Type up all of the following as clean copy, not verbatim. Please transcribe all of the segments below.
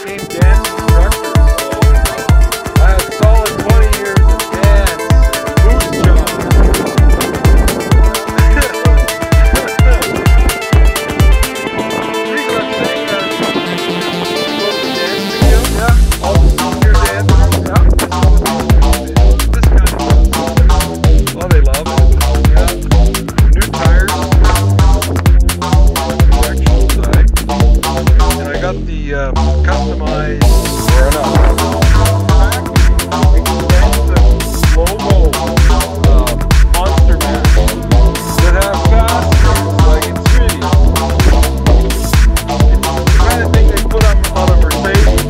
became dance instructor, so I had a solid 20 years of dance and goose jobs. The reason I'm saying that is go to the dance video, yeah, all the senior dancers, yeah, this kind of stuff. Oh, they love it, yeah. New tires, directional side, and I got the customized, or not, expensive logo monster mats that have fasteners like it's really. It's the kind of thing they put on a Mercedes.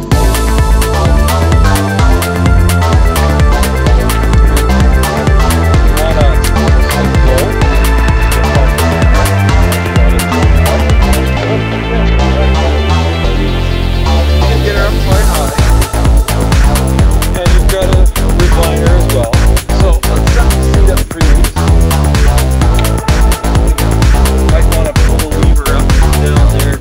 Get her up quite high, and you've got a recliner as well. So let's set the seat up for you. Might want to pull the lever up and down there.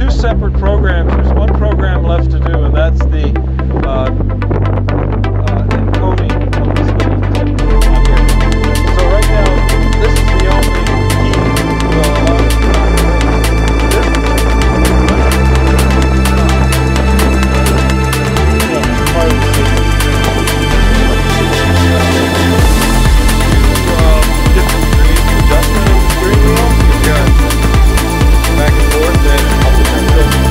Separate programs. There's one program left to do, and that's the encoding of the speed. So right now, this is the only key to allow it to operate. This is part of the system. Different degrees of adjustment of the steering wheel. You've got back and forth and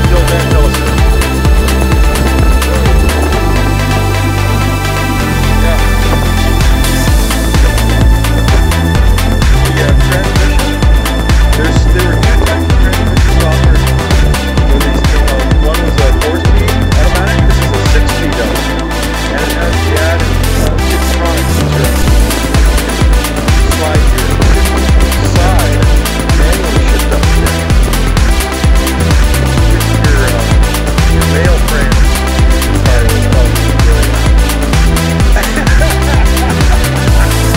tilt and telescope. Yeah. You got transmission. There were two types of transmissions offered when these came out. One was a 4-speed automatic. This is a 6-speed automatic, and it has the added tiptronic feature. Slide your side manually shift up and down. Your male friends are probably brilliant.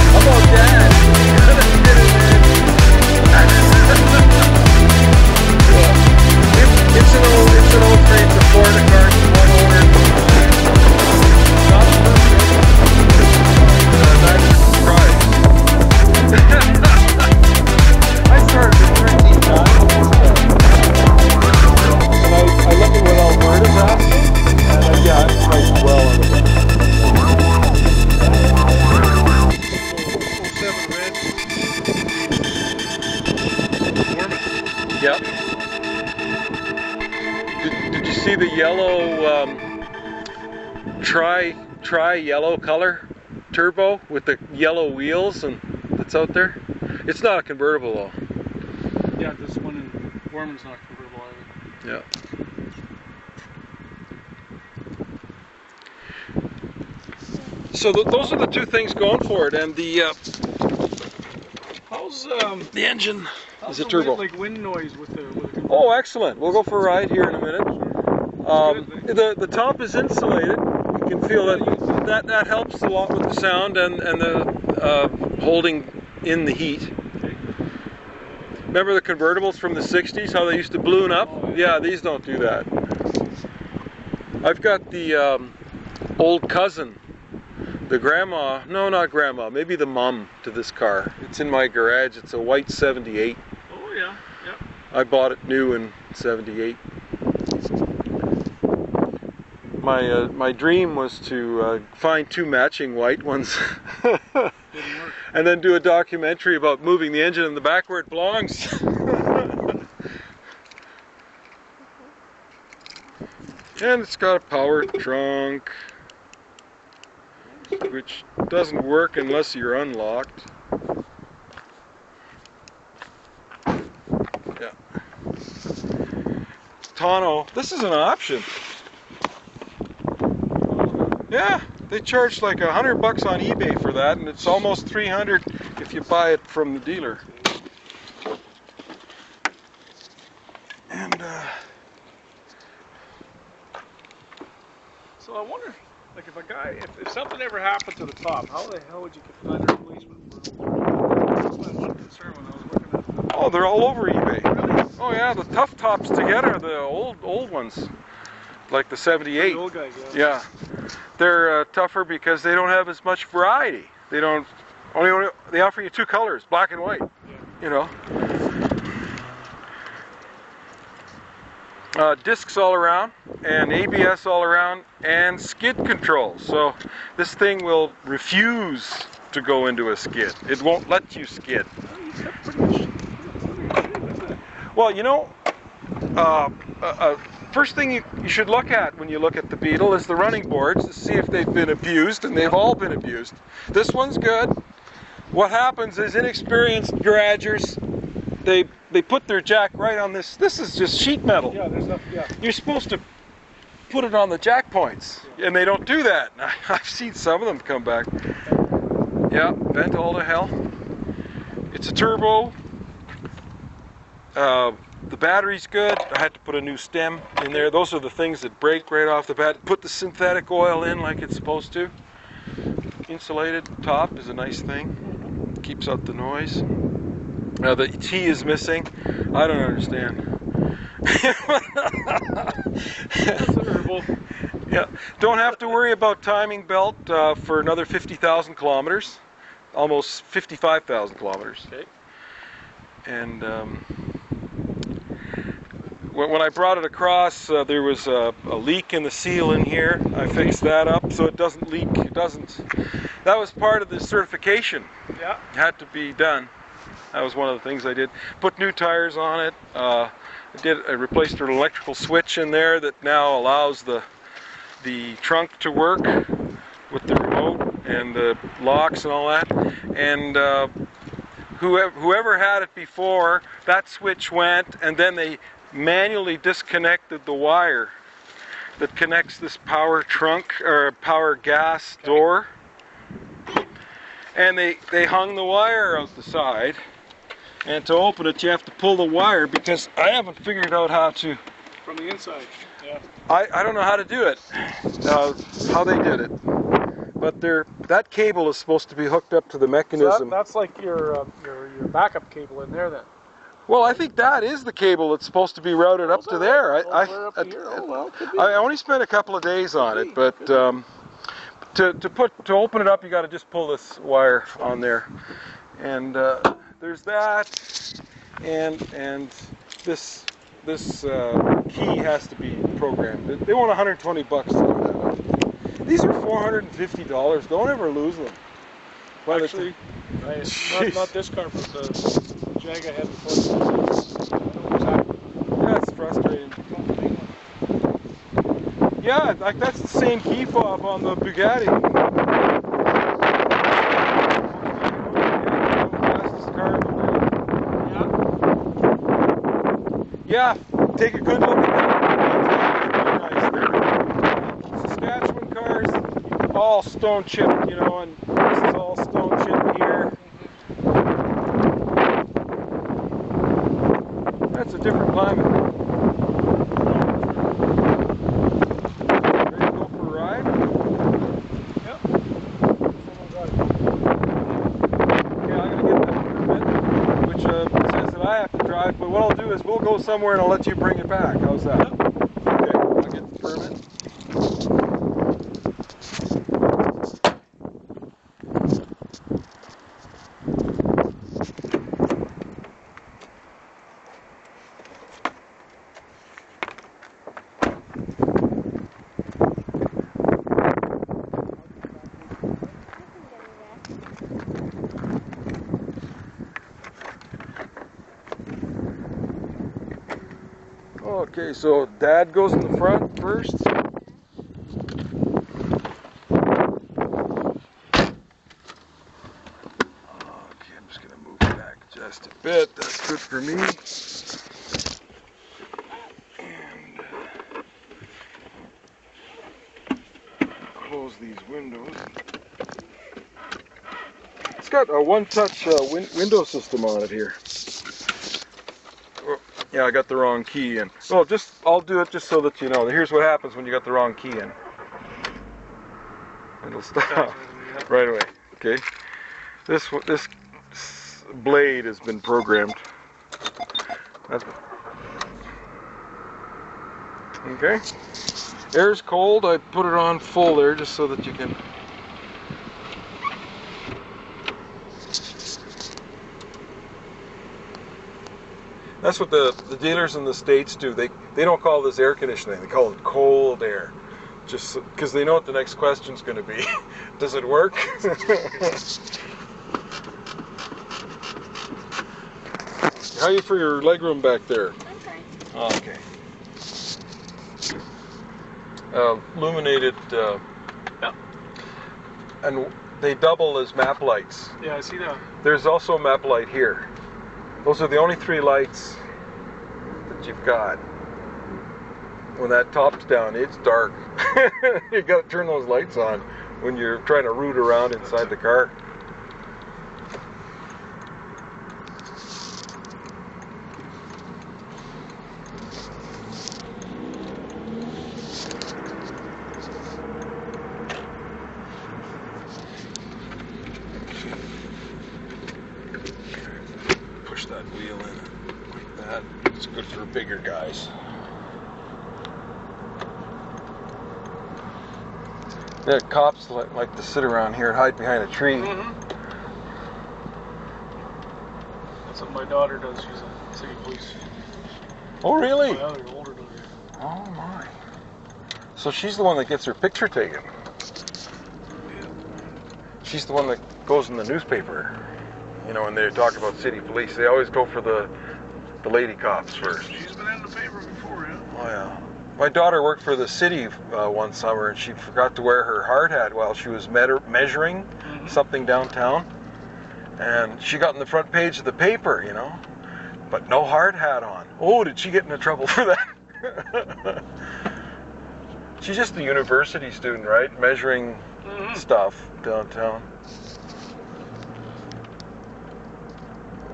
How about that? It's an old train to Florida cars, one owner. Not perfect. That's a surprise. I started at 13 times. I look at what Alberta's asking, and yeah, I'm priced well on the back. 07 red. Yep. Did you see the yellow, tri-yellow color turbo with the yellow wheels and that's out there? It's not a convertible though. Yeah, this one in Warman's not convertible either. Yeah. So those are the two things going for it, and the How's the engine is a turbo. Like wind noise with the Oh, excellent! We'll go for a ride here in a minute. The top is insulated. You can feel that helps a lot with the sound and the holding in the heat. Remember the convertibles from the 60s, how they used to balloon up? Oh, yeah. Yeah, these don't do that. I've got the old cousin, the grandma, no, not grandma, maybe the mom to this car. It's in my garage. It's a white 78. Oh yeah, yeah. I bought it new in 78. My dream was to find two matching white ones and then do a documentary about moving the engine in the back where it belongs. And it's got a power trunk, which doesn't work unless you're unlocked. Yeah. Tonneau, this is an option. Yeah, they charge like $100 on eBay for that, and it's almost $300 if you buy it from the dealer. And so I wonder, like, if a guy, if something ever happened to the top, how the hell would you find a replacement for an old? That's my one concern when I was looking at them. oh, they're all over eBay. Really? Oh yeah, the tough tops together are the old ones, like the 78. The old guys, yeah. They're tougher because they don't have as much variety. They don't they offer you two colors, black and white. Yeah. You know. Discs all around, and ABS all around, and skid control. So this thing will refuse to go into a skid. It won't let you skid. Well, you know, first thing you should look at when you look at the Beetle is the running boards to see if they've been abused, and they've all been abused. This one's good. What happens is inexperienced garagers, they put their jack right on this. This is just sheet metal. Yeah, there's nothing. Yeah. You're supposed to put it on the jack points, and they don't do that. I've seen some of them come back. Yeah, bent all to hell. It's a turbo. The battery's good. I had to put a new stem in there. Those are the things that break right off the bat. Put the synthetic oil in like it's supposed to. Insulated top is a nice thing. Keeps out the noise. The T is missing. I don't understand. Yeah. Don't have to worry about timing belt for another 50,000 kilometers. Almost 55,000 kilometers. Okay. And when I brought it across, there was a leak in the seal in here. I fixed that up so it doesn't leak. It doesn't. That was part of the certification. Yeah. It had to be done. That was one of the things I did. Put new tires on it. I replaced an electrical switch in there that now allows the trunk to work with the remote and the locks and all that. And whoever had it before, that switch went, and then they manually disconnected the wire that connects this power trunk or power gas door, and they hung the wire out the side, and to open it you have to pull the wire, because I haven't figured out how to From the inside. Yeah. I don't know how to do it, how they did it, but that cable is supposed to be hooked up to the mechanism. So that's like your backup cable in there then. Well, I think that is the cable that's supposed to be routed up to there. I only spent a couple of days on it, but to open it up, you got to just pull this wire on there, and there's that, and this key has to be programmed. They want $120 to do that. These are $450. Don't ever lose them. Actually, not this car, but the Jag I had before. Yeah, it's frustrating. Yeah, like that's the same key fob on the Bugatti. Fastest car in the world. Yeah, take a good look at that. It's very nice there. Saskatchewan cars, all stone chipped, you know, and this is all stone chipped here. That's a different climate. Ready to go for a ride? Yep. Yeah, I'm going to get that permit, which says that I have to drive, but what I'll do is we'll go somewhere and I'll let you bring it back. How's that? Yep. Okay, I'll get the permit. Okay, so Dad goes in the front first. just a bit. That's good for me. And close these windows. It's got a one-touch window system on it here. Oh, yeah, I got the wrong key in. Well, I'll do it just so that you know. Here's what happens when you got the wrong key in. It'll stop right away. Okay. This blade has been programmed. Okay. Air's cold. I put it on full there just so that you can. That's what the dealers in the States do. They don't call this air conditioning. They call it cold air. Just because they know what the next question's going to be. Does it work? How are you for your legroom back there? Okay. Oh, okay. Illuminated, Yeah. and they double as map lights. Yeah, I see that. There's also a map light here. Those are the only 3 lights that you've got. When that top's down, it's dark. You got to turn those lights on when you're trying to root around inside the car. Push that wheel in like that. It's good for bigger guys. Yeah, cops like to sit around here and hide behind a tree. Mm-hmm. That's what my daughter does. She's a city police. Oh, really? My other older daughter. Oh, my. So she's the one that gets her picture taken. Yeah. She's the one that goes in the newspaper. You know, when they talk about city police, they always go for the lady cops first. She's been in the paper before, yeah. Oh, yeah. My daughter worked for the city one summer, and she forgot to wear her hard hat while she was measuring something downtown. And she got in the front page of the paper, you know, but no hard hat on. Oh, did she get into trouble for that? She's just a university student, right? Measuring stuff downtown.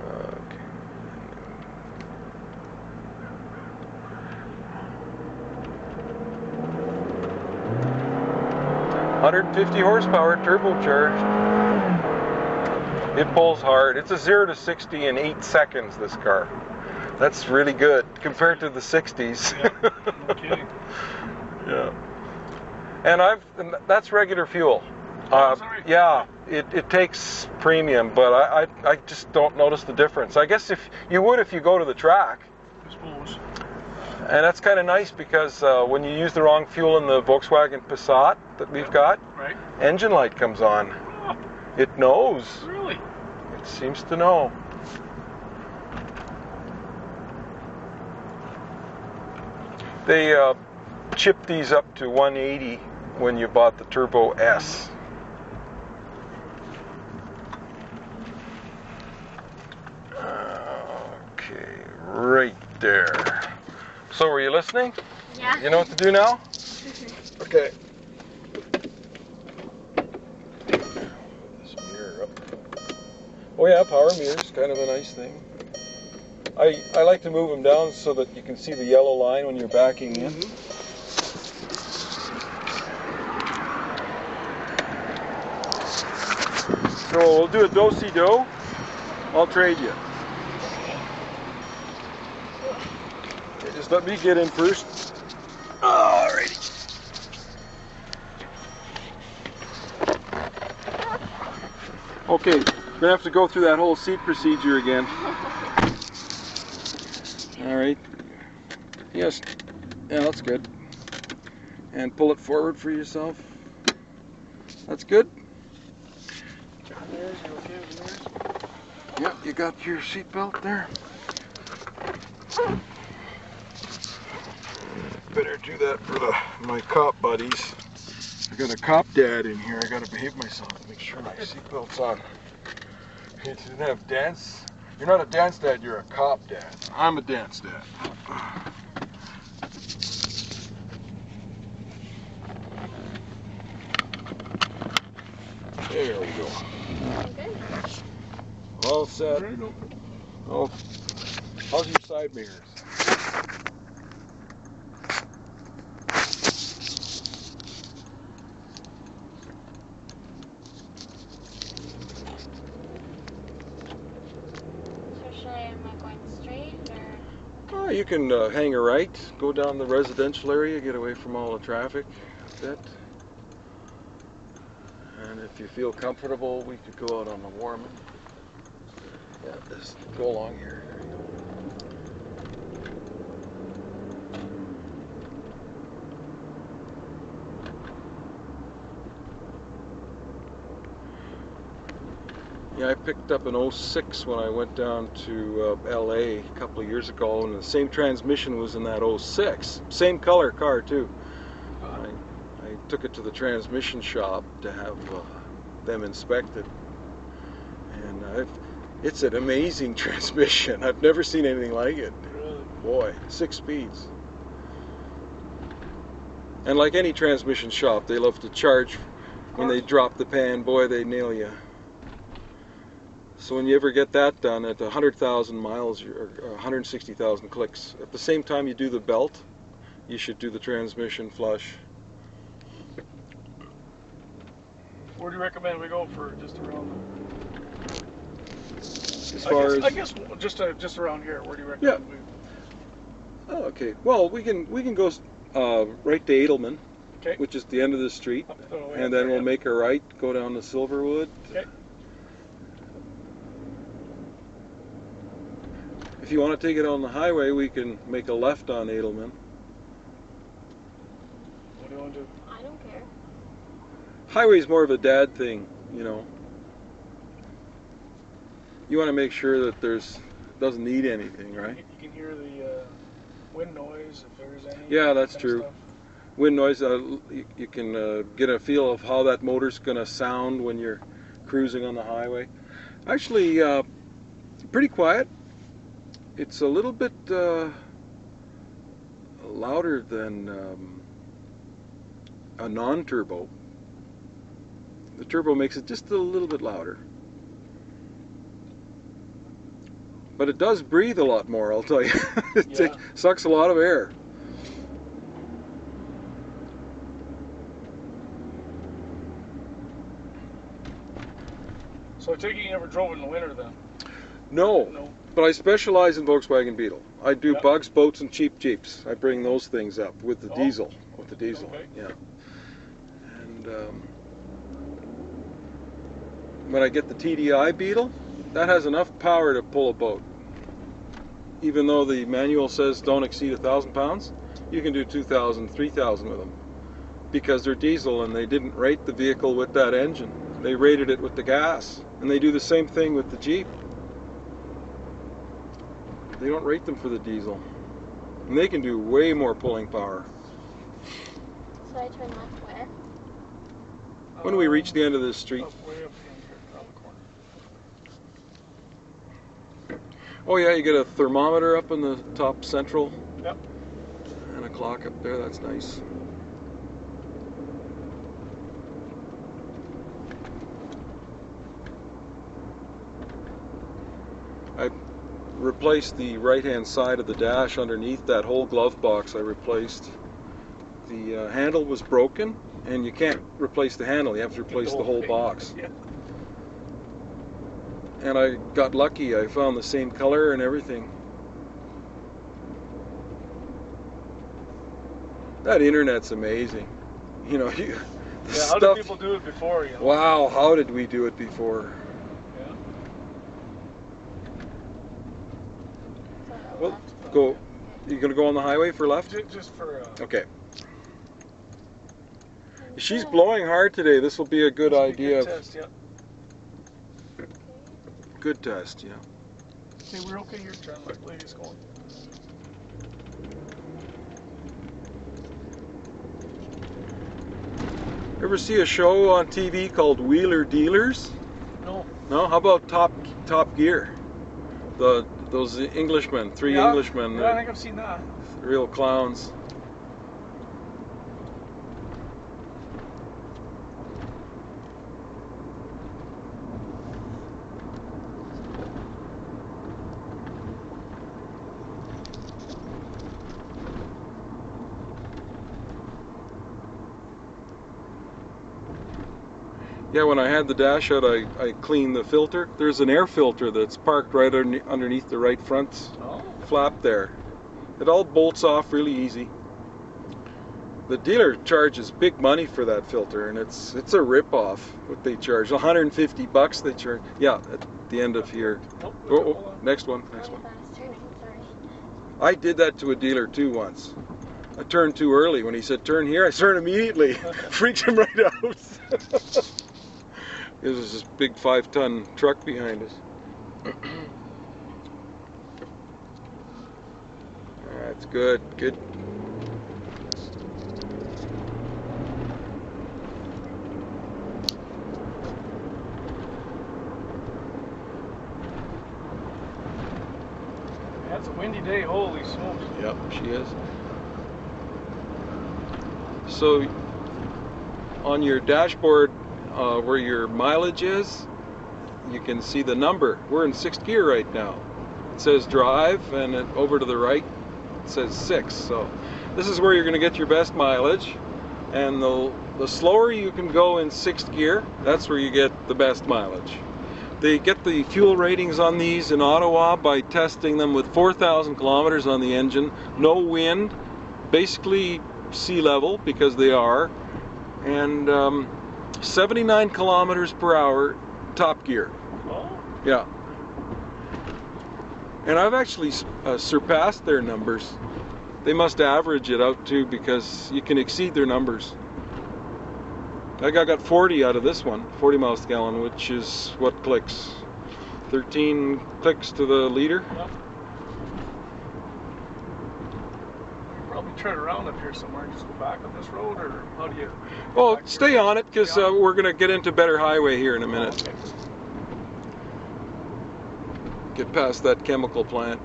Okay. 150 horsepower, turbocharged. It pulls hard. It's a 0 to 60 in 8 seconds, this car. That's really good compared to the 60s. Yeah, no kidding. Yeah. And that's regular fuel. Yeah, it takes premium, but I just don't notice the difference. I guess if you go to the track. I suppose. And that's kind of nice because when you use the wrong fuel in the Volkswagen Passat that we've got, right, engine light comes on. Oh, It knows. really? It seems to know. They chipped these up to 180 when you bought the Turbo S. Okay, right there. So, were you listening? Yeah. You know what to do now? Okay. This mirror up. Oh yeah, power mirrors, kind of a nice thing. I like to move them down so that you can see the yellow line when you're backing in. So we'll do a do-si-do. I'll trade you. Okay, just let me get in first. Alrighty. Okay, we're gonna have to go through that whole seat procedure again. Alright. Yes. Yeah, that's good. And pull it forward for yourself. That's good. John, there's you okay with yours? Yep, you got your seatbelt there. Better do that for my cop buddies. I got a cop dad in here. I gotta behave myself. Make sure my seatbelt's on. You didn't have dads You're not a dance dad, you're a cop dad. I'm a dance dad. There we go. Okay. All set. Ready to go. Oh, how's your side mirrors? Am I going straight or? Oh, you can hang a right, go down the residential area, get away from all the traffic a bit. And if you feel comfortable, we could go out on the Warman. Yeah, just go along here. There you go. Yeah, I picked up an 06 when I went down to LA a couple of years ago, and the same transmission was in that 06. Same color car too. I took it to the transmission shop to have them inspected, and it's an amazing transmission. I've never seen anything like it. Really? Boy, 6 speeds. And like any transmission shop, they love to charge when they drop the pan. Boy, they nail you. So when you ever get that done at 100,000 miles or 160,000 clicks, at the same time you do the belt, you should do the transmission flush. Where do you recommend we go for just around? As far I guess just around here. Where do you recommend we? Oh, okay. Well, we can go right to Edelman, Okay. which is the end of the street, Up the way and up then there, we'll yeah. make a right, go down to Silverwood. Okay. If you want to take it on the highway, we can make a left on Edelman. What do you want to do? I don't care. Highway's more of a dad thing, you know. You want to make sure that doesn't need anything, right? You can hear the wind noise if there's any. Yeah, that's kind of true. stuff. Wind noise, you can get a feel of how that motor's going to sound when you're cruising on the highway. Actually, pretty quiet. It's a little bit louder than a non-turbo. The turbo makes it just a little bit louder. But it does breathe a lot more, I'll tell you. It sucks a lot of air. So I take it you never drove in the winter then? No, No. but I specialize in Volkswagen Beetle. I do Yeah. bugs, boats, and cheap Jeeps. I bring those things up with the Oh. diesel. With the diesel, Okay. yeah. And when I get the TDI Beetle, that has enough power to pull a boat. Even though the manual says don't exceed 1,000 pounds, you can do 2,000, 3,000 with them. Because they're diesel and they didn't rate the vehicle with that engine. They rated it with the gas. And they do the same thing with the Jeep. They don't rate them for the diesel. And they can do way more pulling power. So I turn left where? When we reach the end of this street. Way up in here, around the corner. Oh yeah, you get a thermometer up in the top central. Yep. And a clock up there, that's nice. I replaced the right-hand side of the dash underneath that whole glove box. I replaced. The handle was broken, and you can't replace the handle. You have to replace the whole box. Yeah. And I got lucky. I found the same color and everything. That internet's amazing. You know, How did people do it before? You know? Wow, how did we do it before? Yeah. Well, go. You gonna go on the highway for left? Just for. Okay. She's blowing hard today. This will be a good idea. Good test, yeah. Good test, yeah. Okay, we're okay here. Turn left. Lady's going. Ever see a show on TV called Wheeler Dealers? No. No? How about Top Gear? Those Englishmen, three Yeah, Englishmen, yeah, I think I've seen that. real clowns. Yeah, when I had the dash out, I cleaned the filter. There's an air filter that's parked right underneath the right front flap there. It all bolts off really easy. The dealer charges big money for that filter, and it's a rip-off what they charge. 150 bucks they charge. Yeah, at the end of here. Oh, next one. I did that to a dealer too once. I turned too early. When he said turn here, I turned immediately. Freaked him right out. There was this big 5-ton truck behind us. That's good, good. That's a windy day, holy smokes. Yep, she is. So, on your dashboard, where your mileage is, you can see the number. We're in 6th gear right now. It says drive, and over to the right it says 6. So this is where you're going to get your best mileage, and the slower you can go in 6th gear, that's where you get the best mileage. They get the fuel ratings on these in Ottawa by testing them with 4,000 kilometers on the engine, no wind, basically sea level because they are, and 79 kilometers per hour top gear. Oh. Yeah. And I've actually surpassed their numbers. They must average it out too, because you can exceed their numbers. I got 40 out of this one, 40 miles to gallon, which is what clicks? 13 clicks to the liter. Yep. Probably turn around up here somewhere and just go back on this road, or how do you? Well, stay on it, because we're going to get into better highway here in a minute. Oh, okay. Get past that chemical plant.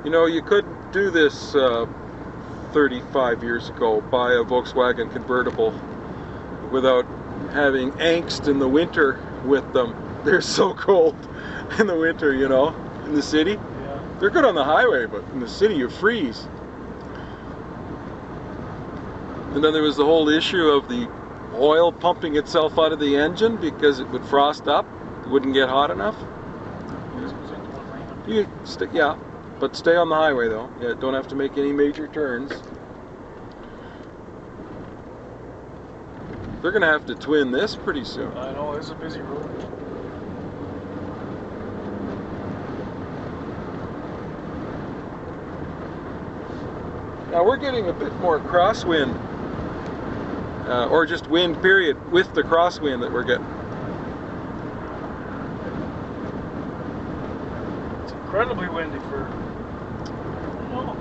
You know, you couldn't do this 35 years ago, buy a Volkswagen convertible without having angst in the winter with them. They're so cold in the winter, you know, in the city. Yeah. They're good on the highway, but in the city you freeze. And then there was the whole issue of the oil pumping itself out of the engine because it would frost up, it wouldn't get hot enough. Yeah, but stay on the highway though. Yeah, don't have to make any major turns. They're gonna have to twin this pretty soon. I know, it's a busy road. Now we're getting a bit more crosswind, or just wind period, with the crosswind that we're getting. It's incredibly windy for... Oh.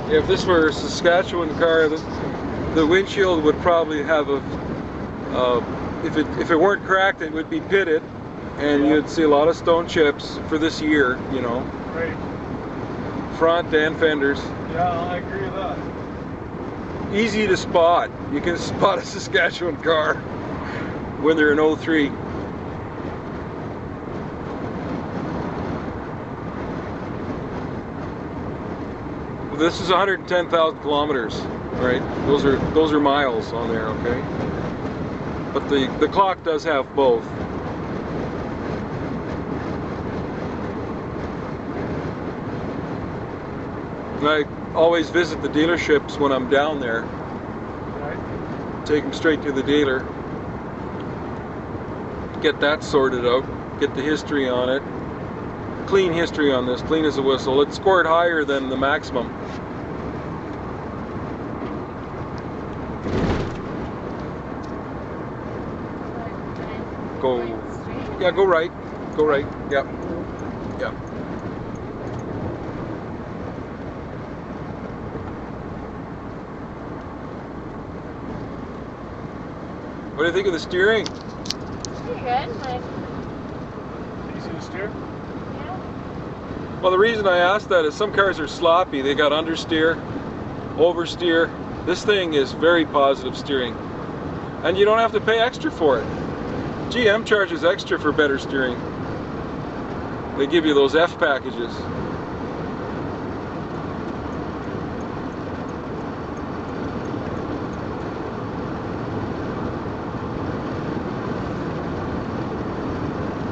If this were a Saskatchewan car, the windshield would probably have a, if it weren't cracked, it would be pitted, and you'd see a lot of stone chips for this year, you know. Right. Front and fenders. Yeah, I agree with that. Easy to spot. You can spot a Saskatchewan car when they're in 03. This is 110,000 kilometers, right? Those are miles on there, okay? But the clock does have both. And I always visit the dealerships when I'm down there. Right. Take them straight to the dealer. Get that sorted out. Get the history on it. Clean history on this, clean as a whistle. It's scored higher than the maximum. Go, yeah, go right. Go right. Yep. Yep. What do you think of the steering? Pretty good. Like, Easy to steer. yeah. Well, the reason I asked that is some cars are sloppy. They got understeer, oversteer. This thing is very positive steering. And you don't have to pay extra for it. GM charges extra for better steering. They give you those F packages.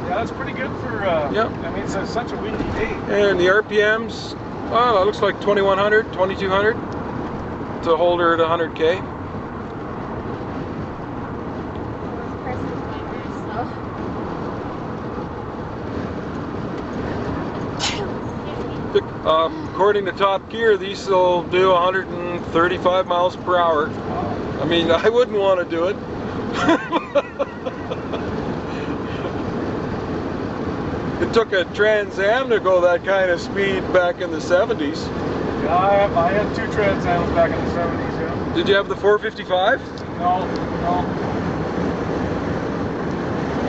Yeah, that's pretty good for, Yep. I mean, it's such a windy day. And the RPMs, well, it looks like 2100, 2200 to hold her at 100K. This person's going very slow. Excuse me. According to Top Gear, these will do 135 miles per hour. I mean, I wouldn't want to do it. It took a Trans Am to go that kind of speed back in the 70s. Yeah, I had two Trans Ams back in the 70s, yeah. Did you have the 455? No.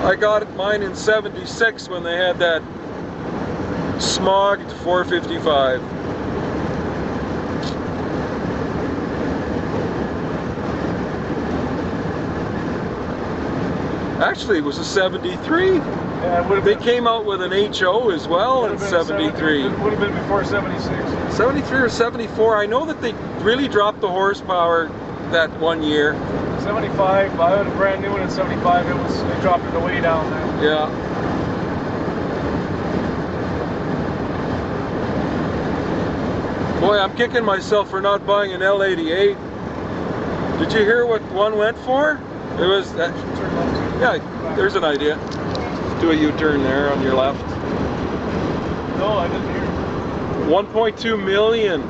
I got mine in 76 when they had that smogged 455. Actually, it was a 73. Yeah, it would have They been. came out with an HO as well in 73. It would have been before 76. 73 or 74. I know that they really dropped the horsepower that one year. 75. I had a brand new one in 75. They dropped it way down there. Yeah. Boy, I'm kicking myself for not buying an L88. Did you hear what one went for? It was that. Yeah, there's an idea. Do a U-turn there on your left. No, I didn't hear. 1.2 million.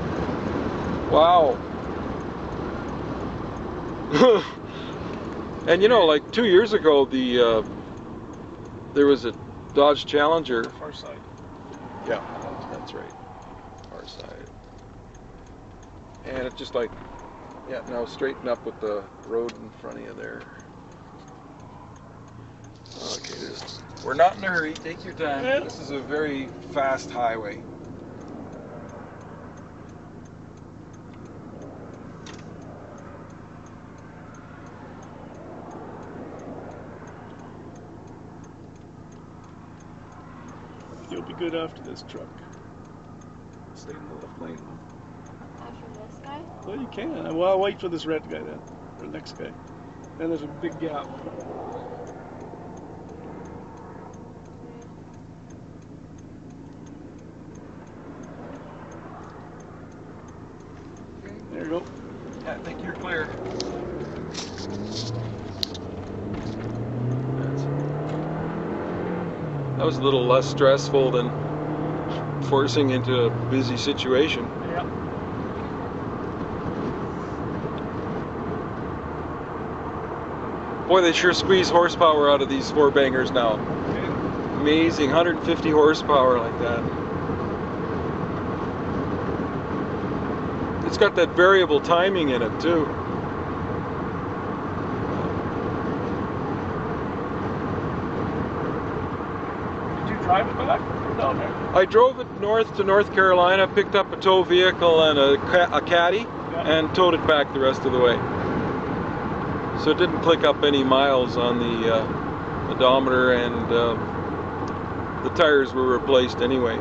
Wow. And you know, like 2 years ago, there was a Dodge Challenger. Far side. Yeah, that's right. Far side. And it just like, yeah, now straighten up with the road in front of you there. Okay, we're not in a hurry. Take your time. Yeah. This is a very fast highway. You'll be good after this truck. Stay in the left lane. After this guy? Well, you can. Well, I'll wait for this red guy then. Or the next guy. Then there's a big gap. There you go. Yeah, I think you're clear. That was a little less stressful than forcing into a busy situation. Yeah. Boy, they sure squeeze horsepower out of these four bangers now. Okay. Amazing, 150 horsepower like that. It's got that variable timing in it too. Did you drive it back or down there? I drove it north to North Carolina, picked up a tow vehicle and a caddy, Yeah. and towed it back the rest of the way. So it didn't click up any miles on the odometer, and the tires were replaced anyway.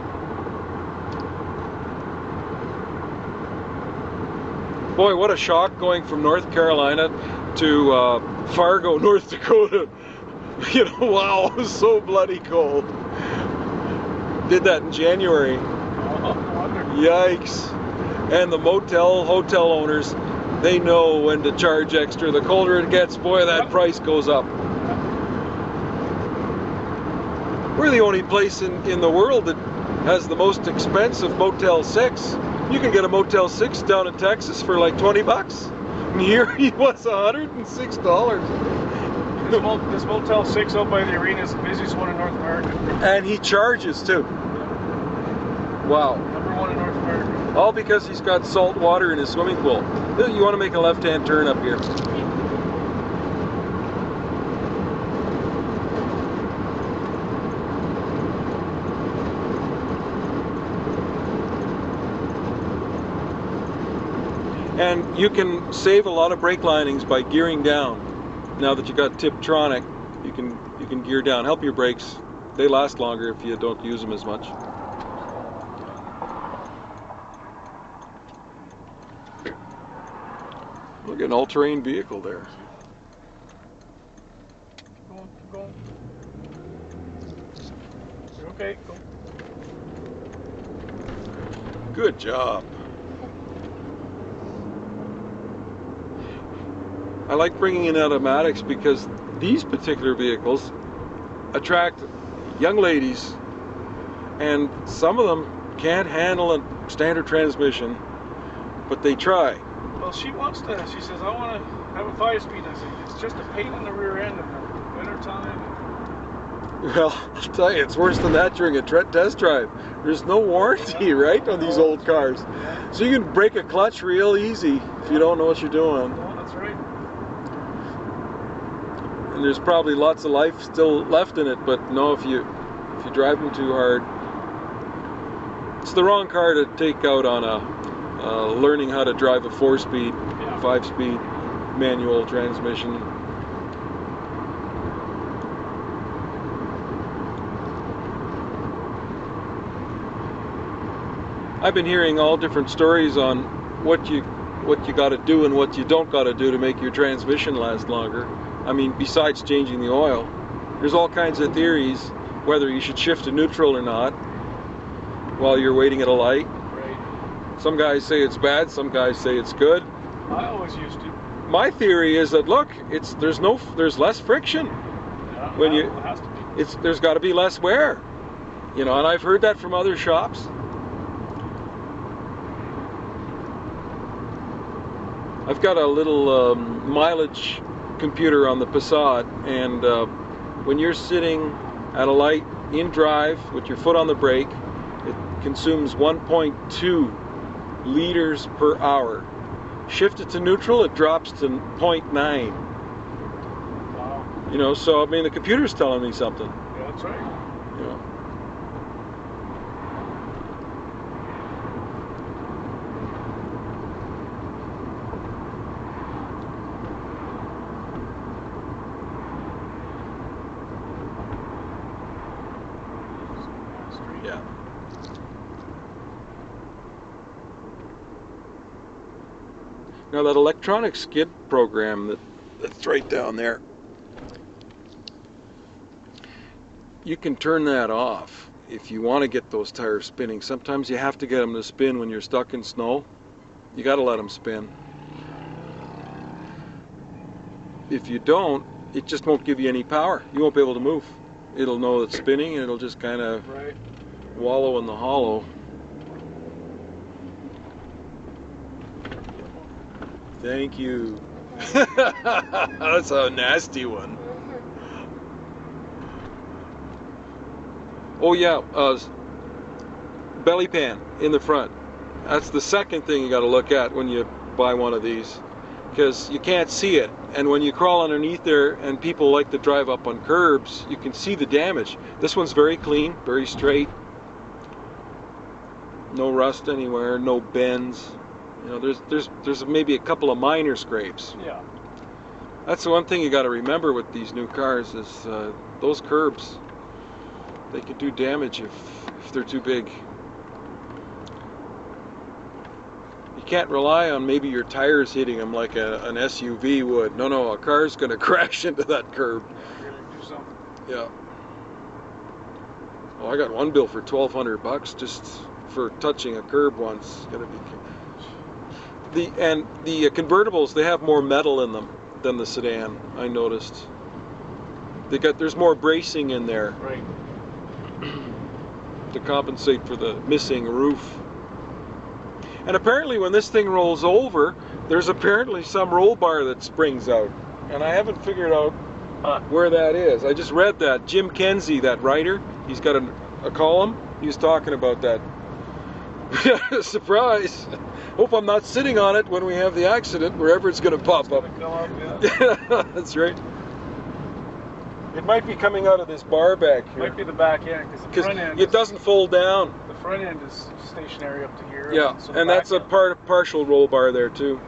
Boy, what a shock going from North Carolina to Fargo, North Dakota. You know, wow, it was so bloody cold. Did that in January. Oh, no wonder. Yikes. And the hotel owners, they know when to charge extra. The colder it gets, boy, that price goes up. We're the only place in the world that has the most expensive Motel 6. You can get a Motel 6 down in Texas for like 20 bucks. And here he was $106. This Motel 6 out by the arena is the busiest one in North America. And he charges too. Wow. Number one in North America. All because he's got salt water in his swimming pool. You want to make a left-hand turn up here. And you can save a lot of brake linings by gearing down. Now that you got tiptronic, you can gear down. Help your brakes. They last longer if you don't use them as much. Look at an all-terrain vehicle there. Keep going. You're okay, go. Good job. I like bringing in automatics because these particular vehicles attract young ladies, and some of them can't handle a standard transmission, but they try. Well, she wants to. She says, I want to have a 5-speed. I said, it's just a pain in the rear end in the winter time. Well, I'll tell you, it's worse than that during a test drive. There's no warranty, right, on these old cars. Yeah. So you can break a clutch real easy if you don't know what you're doing. No, that's right. And there's probably lots of life still left in it, but no, if you drive them too hard, it's the wrong car to take out on a learning how to drive a 4-speed, 5-speed manual transmission. I've been hearing all different stories on what you got to do and what you don't got to do to make your transmission last longer. I mean, besides changing the oil, there's all kinds of theories whether you should shift to neutral or not while you're waiting at a light. Right. Some guys say it's bad, some guys say it's good. I always used to. My theory is that look, there's less friction. Yeah, When it has to be. There's got to be less wear. You know, and I've heard that from other shops. I've got a little mileage computer on the Passat, and when you're sitting at a light in drive with your foot on the brake, it consumes 1.2 liters per hour. Shift it to neutral, it drops to 0.9. Wow. You know, so I mean the computer's telling me something. Yeah, that's right. You know. Yeah. Now that electronic skid program that's right down there, you can turn that off if you want to get those tires spinning. Sometimes you have to get them to spin when you're stuck in snow. You got to let them spin. If you don't, it just won't give you any power. You won't be able to move. It'll know it's spinning and it'll just kind of wallow in the hollow. Thank you. That's a nasty one. Oh yeah, belly pan in the front. That's the second thing you got to look at when you buy one of these, because you can't see it. And when you crawl underneath there, and people like to drive up on curbs, you can see the damage. This one's very clean, very straight. No rust anywhere, no bends. You know, there's maybe a couple of minor scrapes. Yeah. That's the one thing you got to remember with these new cars is those curbs. They can do damage if they're too big. can't rely on maybe your tires hitting them like an SUV would. No, a car's going to crash into that curb. You're gonna do something. Yeah. Oh, I got one bill for $1,200 just for touching a curb once. Gotta be. The convertibles, they have more metal in them than the sedan. I noticed. There's more bracing in there. Right. To compensate for the missing roof. And apparently when this thing rolls over, there's apparently some roll bar that springs out. And I haven't figured out where that is. I just read that. Jim Kenzie, that writer, he's got a column. He was talking about that. Surprise! Hope I'm not sitting on it when we have the accident, wherever it's going to pop up. Come up, yeah. That's right. It might be coming out of this bar back here. Might be the back end, because the front end. It doesn't fold down. The front end is stationary up to here. Yeah, so and that's a partial roll bar there too.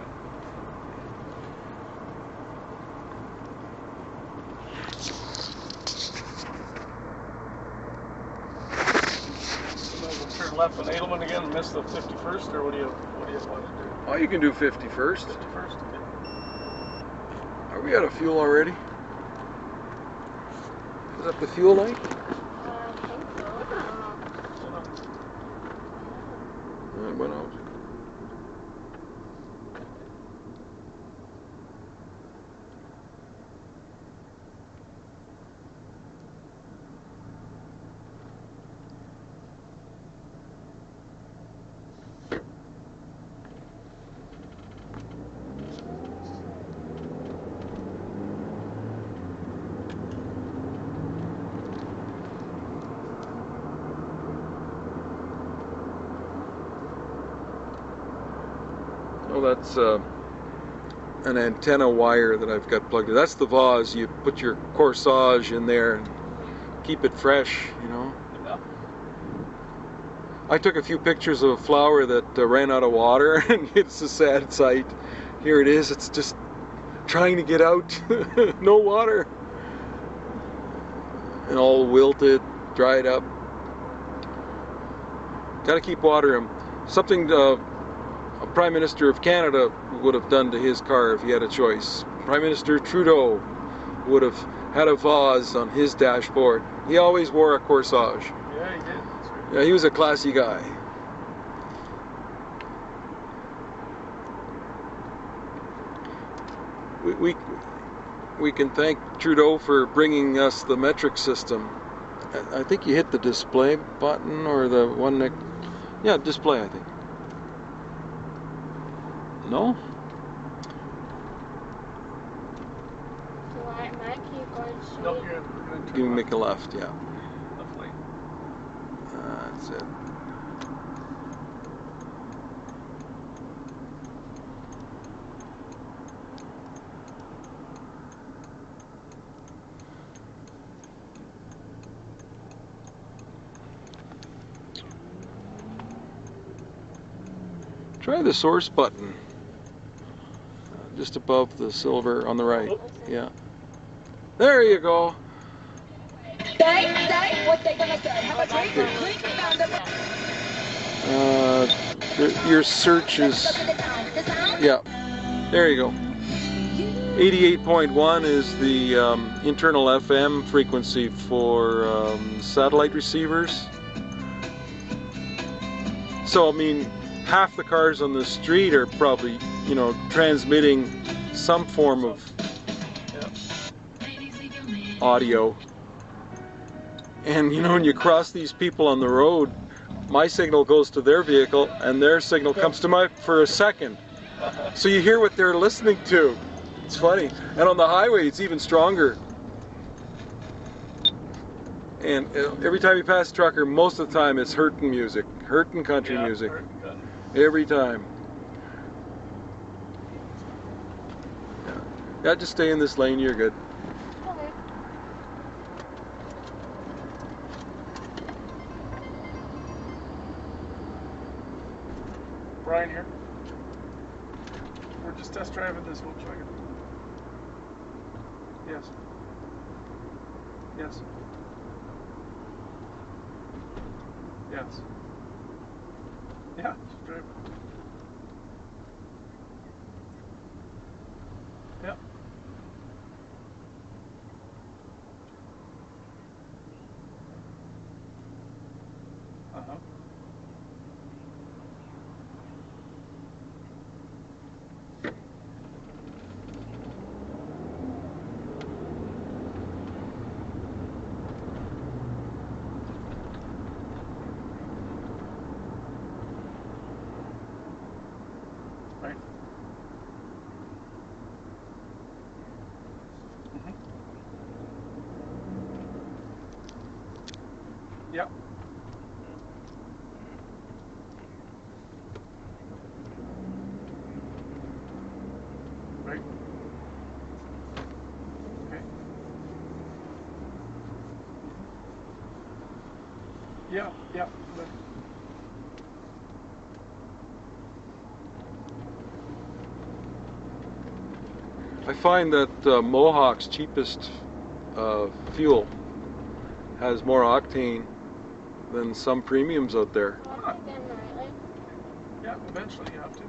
So we'll turn left on Edelman again and miss the 51st, or what do you want to do? Oh, you can do 51st. 51st, okay. Are we out of fuel already? Is that the fuel light? I think so. I don't know. It went out. Oh, that's an antenna wire that I've got plugged in. That's the vase. You put your corsage in there and keep it fresh, you know. Yeah. I took a few pictures of a flower that ran out of water, and it's a sad sight. Here it is. It's just trying to get out. No water. And all wilted, dried up. Got to keep watering them. Something a Prime Minister of Canada would have done to his car if he had a choice. Prime Minister Trudeau would have had a vase on his dashboard. He always wore a corsage. Yeah, he did. That's right. Yeah, he was a classy guy. We can thank Trudeau for bringing us the metric system. I think you hit the display button or the one that... Yeah, display, I think. No? So I might keep going straight. No, we're going to turn You left. make a left, yeah. Left lane. That's it. Try the source button. Just above the silver on the right. Yeah. There you go. Say what they gonna say. Have a drink, found them. Your search is... Yeah. There you go. 88.1 is the internal FM frequency for satellite receivers. So, I mean, half the cars on the street are probably, you know, transmitting some form of audio. And, you know, when you cross these people on the road, my signal goes to their vehicle and their signal comes to mine for a second. So you hear what they're listening to. It's funny. And on the highway, it's even stronger. And every time you pass a trucker, most of the time it's hurtin' music, hurtin' country music. Every time. Yeah, just stay in this lane, you're good. Okay. Brian here. We're just test driving this Volkswagen. Yes. Yes. Yes. Yeah, just drive it. Right. Yep. Right. Okay. Yeah, yeah. Right. I find that Mohawk's cheapest fuel has more octane than some premiums out there. Well, then the right lane. Yeah, eventually you have to.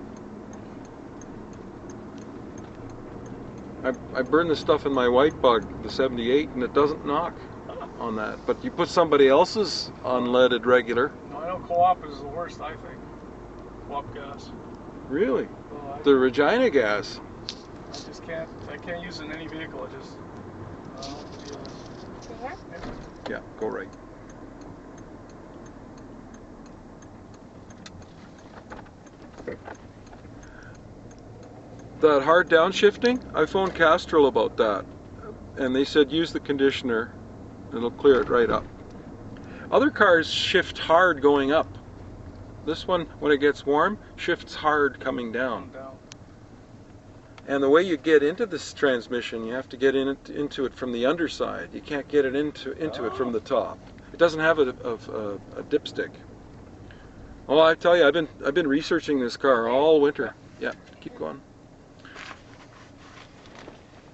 I burn the stuff in my white bug, the 78, and it doesn't knock on that. But you put somebody else's unleaded regular. No, I know co-op is the worst, I think. Co-op gas. Really? Well, The Regina gas. I just can't. I can't use it in any vehicle. I just. I don't know what the deal is. There? Yeah, go right. That hard downshifting, I phoned Castrol about that, and they said use the conditioner, it'll clear it right up. Other cars shift hard going up. This one, when it gets warm, shifts hard coming down. And the way you get into this transmission, you have to get into it from the underside. You can't get it into it from the top. It doesn't have a dipstick. Well, I tell you, I've been researching this car all winter. Yeah, keep going.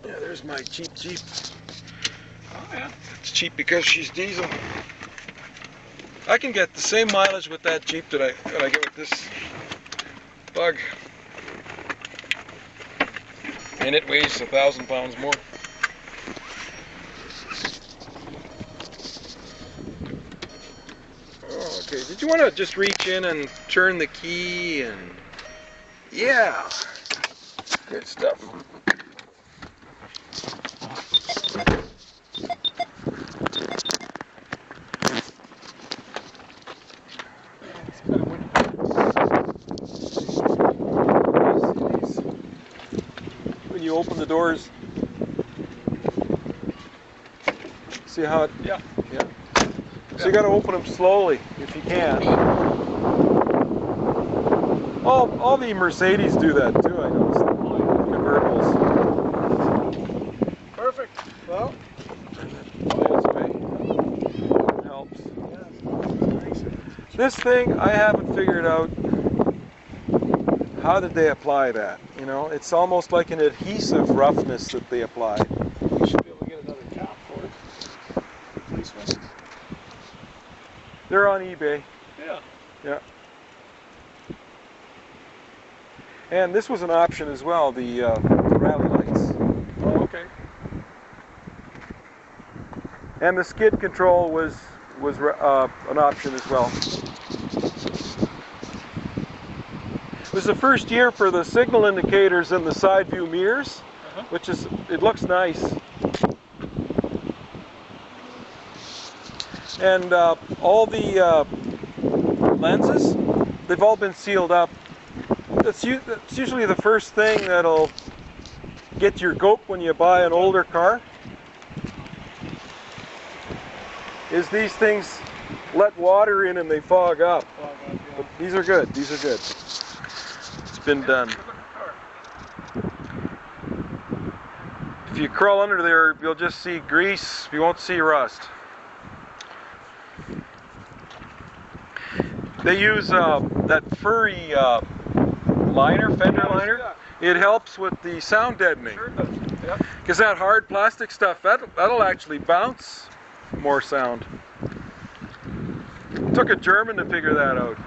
Yeah, there's my cheap Jeep. Oh yeah. It's cheap because she's diesel. I can get the same mileage with that Jeep that I get with this bug. And it weighs 1,000 pounds more. Oh, okay, did you want to just reach in and turn the key and... Yeah! Good stuff. When you open the doors, see how it... Yeah. Yeah. So you got to open them slowly if you can. All the Mercedes do that too, I noticed. Convertibles. Perfect. Well. It helps. This thing, I haven't figured out how did they apply that. You know, it's almost like an adhesive roughness that they apply. You should be able to get another cap for it. This one. They're on eBay. Yeah. Yeah. And this was an option as well, the rally lights. Oh, okay. And the skid control was an option as well. It was the first year for the signal indicators and the side view mirrors, which is, it looks nice. And all the lenses, they've all been sealed up. That's usually the first thing that'll get your goat when you buy an older car. Is these things let water in and they fog up. But these are good. These are good. It's been done. If you crawl under there, you'll just see grease. You won't see rust. They use that furry fender liner. It helps with the sound deadening. Sure does. Yep. Because that hard plastic stuff, that'll actually bounce more sound. It took a German to figure that out.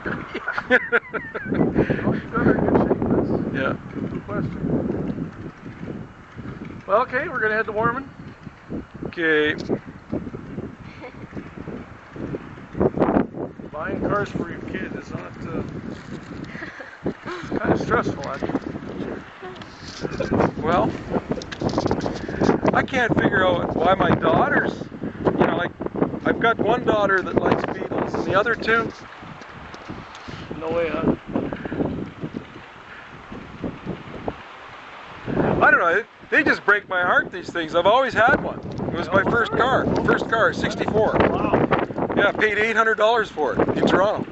Yeah. Good question. Well, okay, we're gonna head to Warman. Okay. Buying cars for your kid is not kind of stressful, actually. Well, I can't figure out why my daughters, you know, like, I've got one daughter that likes Beetles, and the other two, No way, huh? I don't know. They just break my heart, these things. I've always had one. It was my first car. First car, 64. Wow. Yeah, paid $800 for it in Toronto.